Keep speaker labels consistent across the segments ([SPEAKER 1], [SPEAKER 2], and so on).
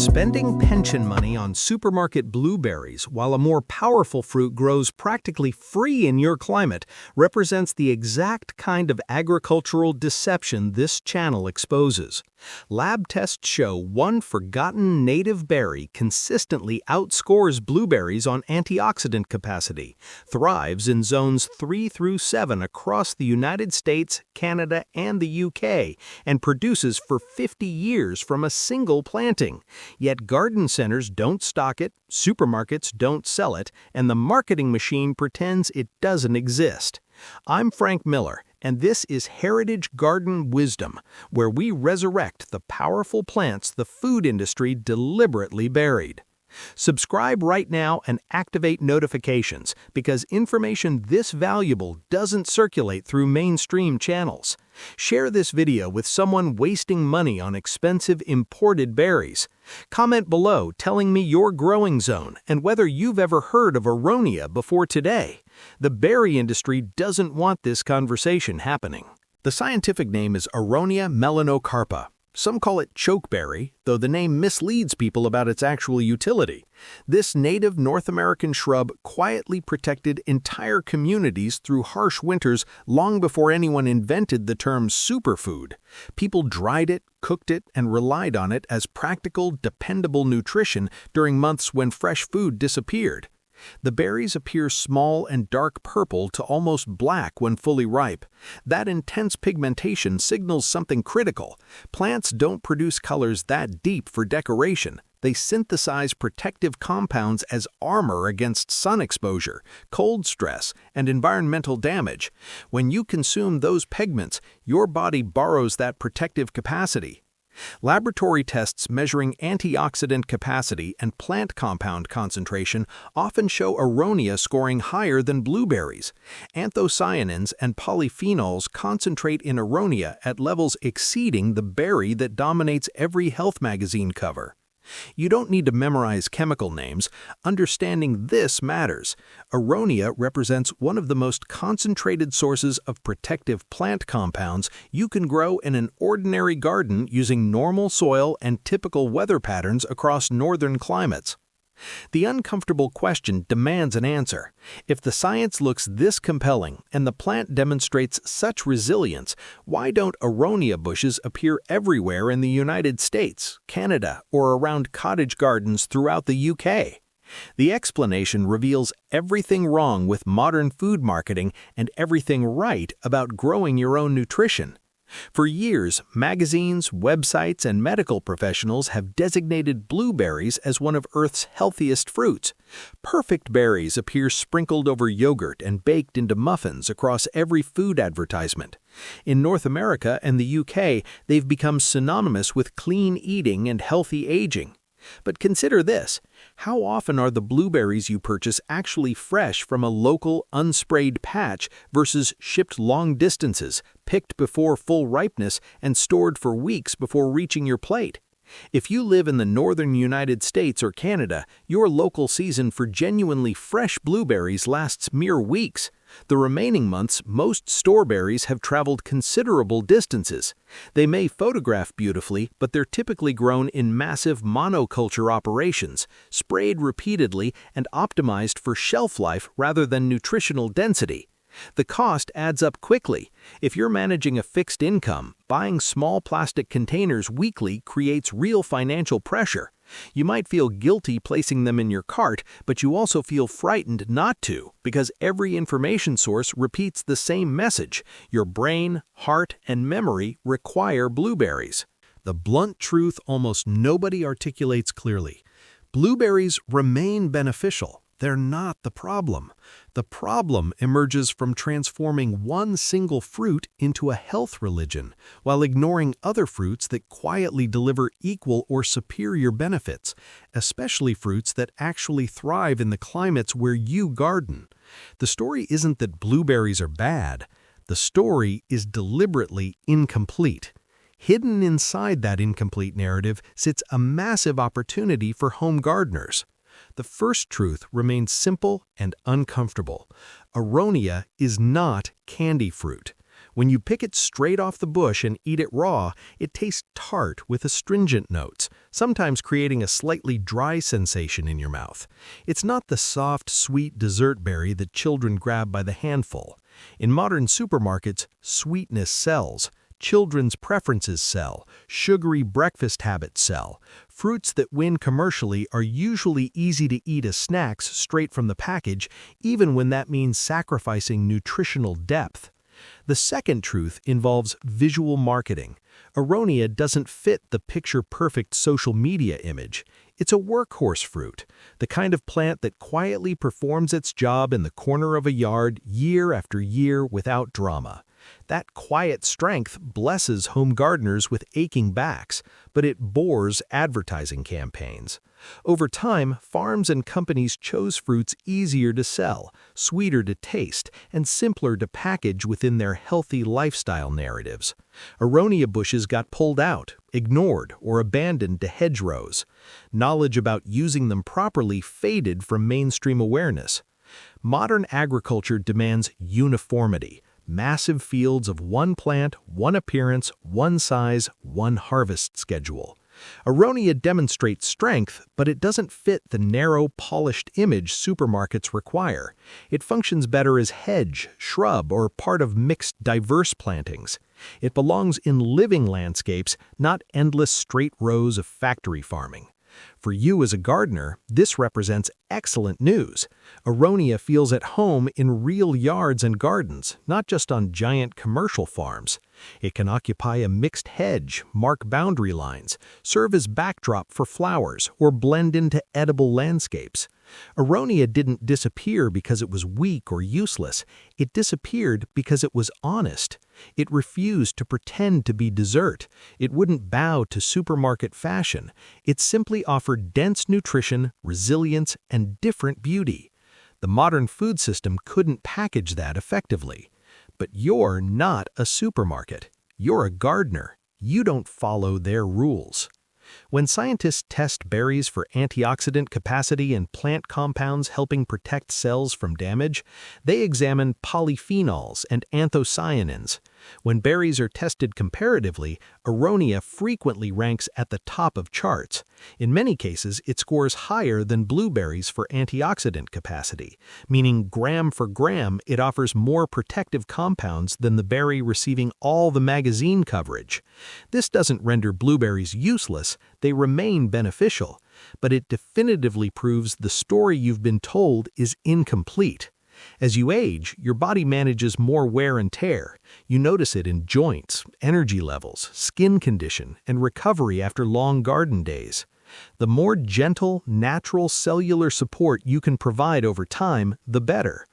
[SPEAKER 1] Spending pension money on supermarket blueberries while a more powerful fruit grows practically free in your climate represents the exact kind of agricultural deception this channel exposes. Lab tests show one forgotten native berry consistently outscores blueberries on antioxidant capacity, thrives in zones 3 through 7 across the United States, Canada, and the UK, and produces for 50 years from a single planting. Yet garden centers don't stock it, supermarkets don't sell it, and the marketing machine pretends it doesn't exist. I'm Frank Miller, and this is Heritage Garden Wisdom, where we resurrect the powerful plants the food industry deliberately buried. Subscribe right now and activate notifications because information this valuable doesn't circulate through mainstream channels. Share this video with someone wasting money on expensive imported berries. Comment below telling me your growing zone and whether you've ever heard of Aronia before today. The berry industry doesn't want this conversation happening. The scientific name is Aronia melanocarpa. Some call it chokeberry, though the name misleads people about its actual utility. This native North American shrub quietly protected entire communities through harsh winters long before anyone invented the term superfood. People dried it, cooked it, and relied on it as practical, dependable nutrition during months when fresh food disappeared. The berries appear small and dark purple to almost black when fully ripe. That intense pigmentation signals something critical. Plants don't produce colors that deep for decoration. They synthesize protective compounds as armor against sun exposure, cold stress, and environmental damage. When you consume those pigments, your body borrows that protective capacity. Laboratory tests measuring antioxidant capacity and plant compound concentration often show Aronia scoring higher than blueberries. Anthocyanins and polyphenols concentrate in Aronia at levels exceeding the berry that dominates every health magazine cover. You don't need to memorize chemical names. Understanding this matters. Aronia represents one of the most concentrated sources of protective plant compounds you can grow in an ordinary garden using normal soil and typical weather patterns across northern climates. The uncomfortable question demands an answer. If the science looks this compelling and the plant demonstrates such resilience, why don't Aronia bushes appear everywhere in the United States, Canada, or around cottage gardens throughout the UK? The explanation reveals everything wrong with modern food marketing and everything right about growing your own nutrition. For years, magazines, websites, and medical professionals have designated blueberries as one of Earth's healthiest fruits. Perfect berries appear sprinkled over yogurt and baked into muffins across every food advertisement. In North America and the UK, they've become synonymous with clean eating and healthy aging. But consider this. How often are the blueberries you purchase actually fresh from a local, unsprayed patch versus shipped long distances, picked before full ripeness, and stored for weeks before reaching your plate? If you live in the northern United States or Canada, your local season for genuinely fresh blueberries lasts mere weeks. The remaining months, most store berries have traveled considerable distances. They may photograph beautifully, but they're typically grown in massive monoculture operations, sprayed repeatedly and optimized for shelf life rather than nutritional density. The cost adds up quickly. If you're managing a fixed income, buying small plastic containers weekly creates real financial pressure. You might feel guilty placing them in your cart, but you also feel frightened not to, because every information source repeats the same message. Your brain, heart, and memory require blueberries. The blunt truth almost nobody articulates clearly. Blueberries remain beneficial. They're not the problem. The problem emerges from transforming one single fruit into a health religion, while ignoring other fruits that quietly deliver equal or superior benefits, especially fruits that actually thrive in the climates where you garden. The story isn't that blueberries are bad. The story is deliberately incomplete. Hidden inside that incomplete narrative sits a massive opportunity for home gardeners. The first truth remains simple and uncomfortable. Aronia is not candy fruit. When you pick it straight off the bush and eat it raw, it tastes tart with astringent notes, sometimes creating a slightly dry sensation in your mouth. It's not the soft, sweet dessert berry that children grab by the handful. In modern supermarkets, sweetness sells. Children's preferences sell. Sugary breakfast habits sell. Fruits that win commercially are usually easy to eat as snacks straight from the package, even when that means sacrificing nutritional depth. The second truth involves visual marketing. Aronia doesn't fit the picture-perfect social media image. It's a workhorse fruit, the kind of plant that quietly performs its job in the corner of a yard year after year without drama. That quiet strength blesses home gardeners with aching backs, but it bores advertising campaigns. Over time, farms and companies chose fruits easier to sell, sweeter to taste, and simpler to package within their healthy lifestyle narratives. Aronia bushes got pulled out, ignored, or abandoned to hedgerows. Knowledge about using them properly faded from mainstream awareness. Modern agriculture demands uniformity. Massive fields of one plant, one appearance, one size, one harvest schedule. Aronia demonstrates strength, but it doesn't fit the narrow, polished image supermarkets require. It functions better as hedge, shrub, or part of mixed, diverse plantings. It belongs in living landscapes, not endless straight rows of factory farming. For you as a gardener, this represents excellent news. Aronia feels at home in real yards and gardens, not just on giant commercial farms. It can occupy a mixed hedge, mark boundary lines, serve as backdrop for flowers, or blend into edible landscapes. Aronia didn't disappear because it was weak or useless. It disappeared because it was honest. It refused to pretend to be dessert. It wouldn't bow to supermarket fashion. It simply offered dense nutrition, resilience, and different beauty. The modern food system couldn't package that effectively. But you're not a supermarket. You're a gardener. You don't follow their rules. When scientists test berries for antioxidant capacity and plant compounds helping protect cells from damage, they examine polyphenols and anthocyanins. When berries are tested comparatively, Aronia frequently ranks at the top of charts. In many cases, it scores higher than blueberries for antioxidant capacity, meaning gram for gram it offers more protective compounds than the berry receiving all the magazine coverage. This doesn't render blueberries useless, they remain beneficial, but it definitively proves the story you've been told is incomplete. As you age, your body manages more wear and tear. You notice it in joints, energy levels, skin condition, and recovery after long garden days. The more gentle, natural cellular support you can provide over time, the better.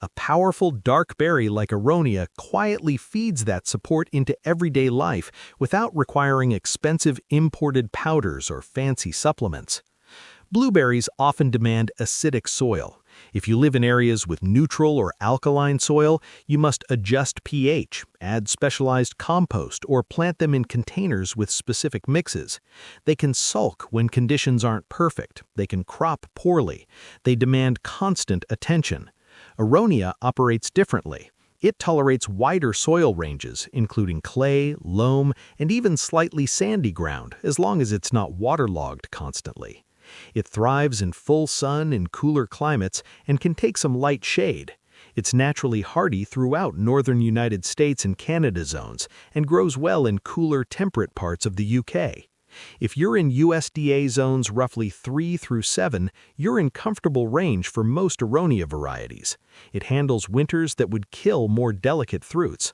[SPEAKER 1] A powerful dark berry like Aronia quietly feeds that support into everyday life without requiring expensive imported powders or fancy supplements. Blueberries often demand acidic soil. If you live in areas with neutral or alkaline soil, you must adjust pH, add specialized compost, or plant them in containers with specific mixes. They can sulk when conditions aren't perfect. They can crop poorly. They demand constant attention. Aronia operates differently. It tolerates wider soil ranges, including clay, loam, and even slightly sandy ground, as long as it's not waterlogged constantly. It thrives in full sun in cooler climates and can take some light shade. It's naturally hardy throughout northern United States and Canada zones and grows well in cooler temperate parts of the UK. If you're in USDA zones roughly 3 through 7, you're in comfortable range for most Aronia varieties. It handles winters that would kill more delicate fruits.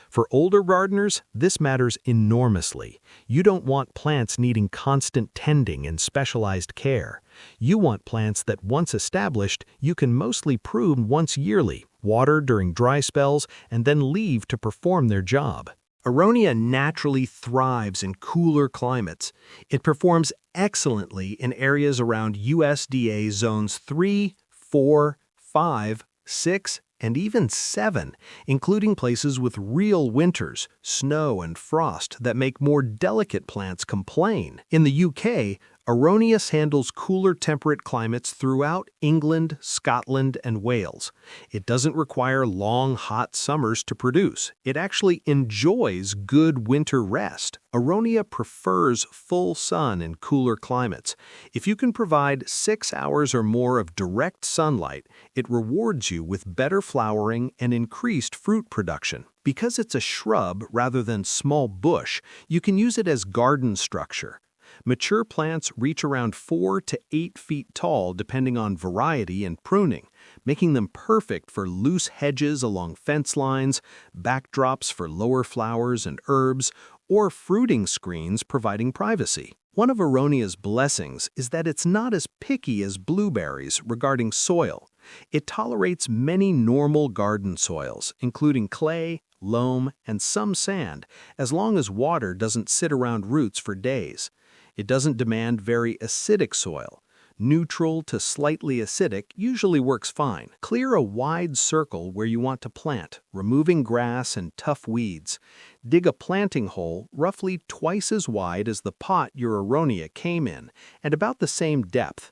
[SPEAKER 1] For older gardeners, this matters enormously. You don't want plants needing constant tending and specialized care. You want plants that, once established, you can mostly prune once yearly, water during dry spells, and then leave to perform their job. Aronia naturally thrives in cooler climates. It performs excellently in areas around USDA zones 3, 4, 5, 6, and even 7, including places with real winters, snow, and frost that make more delicate plants complain. In the UK, Aronia handles cooler temperate climates throughout England, Scotland, and Wales. It doesn't require long, hot summers to produce. It actually enjoys good winter rest. Aronia prefers full sun in cooler climates. If you can provide 6 hours or more of direct sunlight, it rewards you with better flowering and increased fruit production. Because it's a shrub rather than small bush, you can use it as garden structure. Mature plants reach around 4 to 8 feet tall depending on variety and pruning, making them perfect for loose hedges along fence lines, backdrops for lower flowers and herbs, or fruiting screens providing privacy. One of Aronia's blessings is that it's not as picky as blueberries regarding soil. It tolerates many normal garden soils, including clay, loam, and some sand, as long as water doesn't sit around roots for days. It doesn't demand very acidic soil. Neutral to slightly acidic usually works fine. Clear a wide circle where you want to plant, removing grass and tough weeds. Dig a planting hole roughly twice as wide as the pot your Aronia came in, and about the same depth.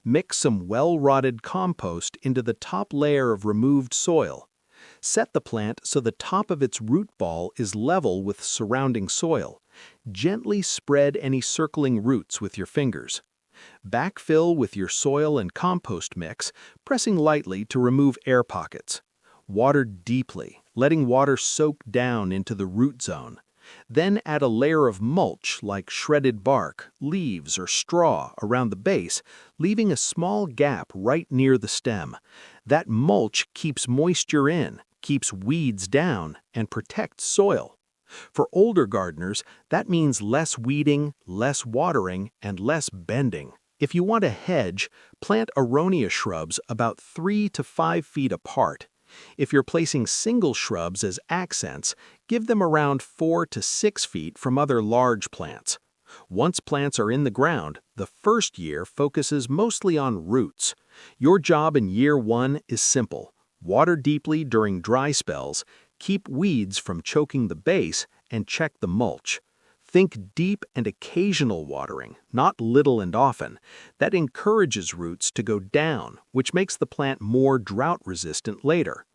[SPEAKER 1] Mix some well-rotted compost into the top layer of removed soil. Set the plant so the top of its root ball is level with surrounding soil. Gently spread any circling roots with your fingers. Backfill with your soil and compost mix, pressing lightly to remove air pockets. Water deeply, letting water soak down into the root zone. Then add a layer of mulch like shredded bark, leaves, or straw around the base, leaving a small gap right near the stem. That mulch keeps moisture in, keeps weeds down, and protects soil. For older gardeners, that means less weeding, less watering, and less bending. If you want a hedge, plant Aronia shrubs about 3 to 5 feet apart. If you're placing single shrubs as accents, give them around 4 to 6 feet from other large plants. Once plants are in the ground, the first year focuses mostly on roots. Your job in year 1 is simple. Water deeply during dry spells, keep weeds from choking the base, and check the mulch. Think deep and occasional watering, not little and often. That encourages roots to go down, which makes the plant more drought-resistant later.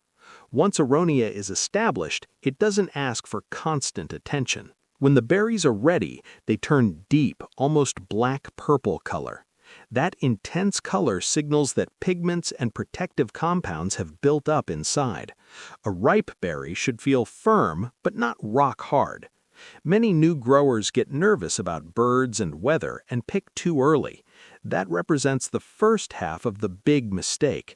[SPEAKER 1] Once Aronia is established, it doesn't ask for constant attention. When the berries are ready, they turn deep, almost black-purple color. That intense color signals that pigments and protective compounds have built up inside. A ripe berry should feel firm, but not rock hard. Many new growers get nervous about birds and weather and pick too early. That represents the first half of the big mistake.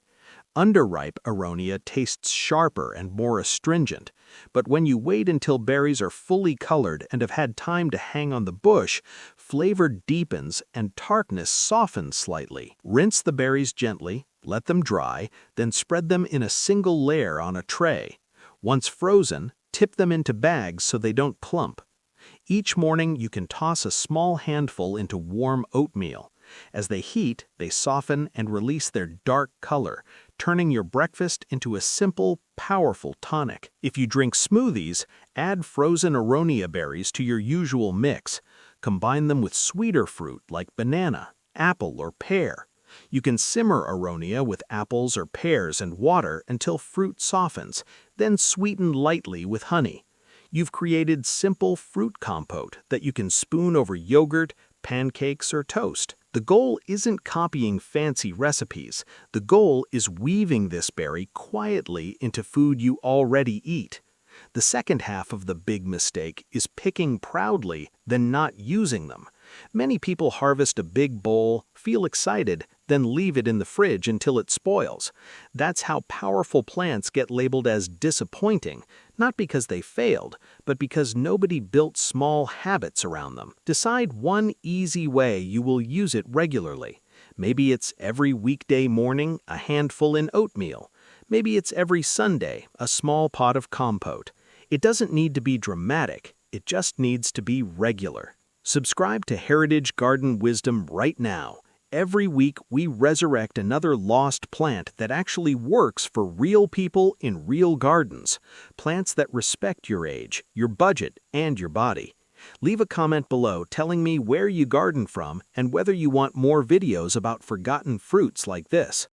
[SPEAKER 1] Underripe Aronia tastes sharper and more astringent, but when you wait until berries are fully colored and have had time to hang on the bush, flavor deepens and tartness softens slightly. Rinse the berries gently, let them dry, then spread them in a single layer on a tray. Once frozen, tip them into bags so they don't clump. Each morning you can toss a small handful into warm oatmeal. As they heat, they soften and release their dark color, turning your breakfast into a simple, powerful tonic. If you drink smoothies, add frozen Aronia berries to your usual mix. Combine them with sweeter fruit like banana, apple, or pear. You can simmer Aronia with apples or pears and water until fruit softens, then sweeten lightly with honey. You've created simple fruit compote that you can spoon over yogurt, pancakes, or toast. The goal isn't copying fancy recipes. The goal is weaving this berry quietly into food you already eat. The second half of the big mistake is picking proudly, then not using them. Many people harvest a big bowl, feel excited, then leave it in the fridge until it spoils. That's how powerful plants get labeled as disappointing, not because they failed, but because nobody built small habits around them. Decide one easy way you will use it regularly. Maybe it's every weekday morning, a handful in oatmeal. Maybe it's every Sunday, a small pot of compote. It doesn't need to be dramatic, it just needs to be regular. Subscribe to Heritage Garden Wisdom right now. every week we resurrect another lost plant that actually works for real people in real gardens. Plants that respect your age, your budget, and your body. Leave a comment below telling me where you garden from and whether you want more videos about forgotten fruits like this.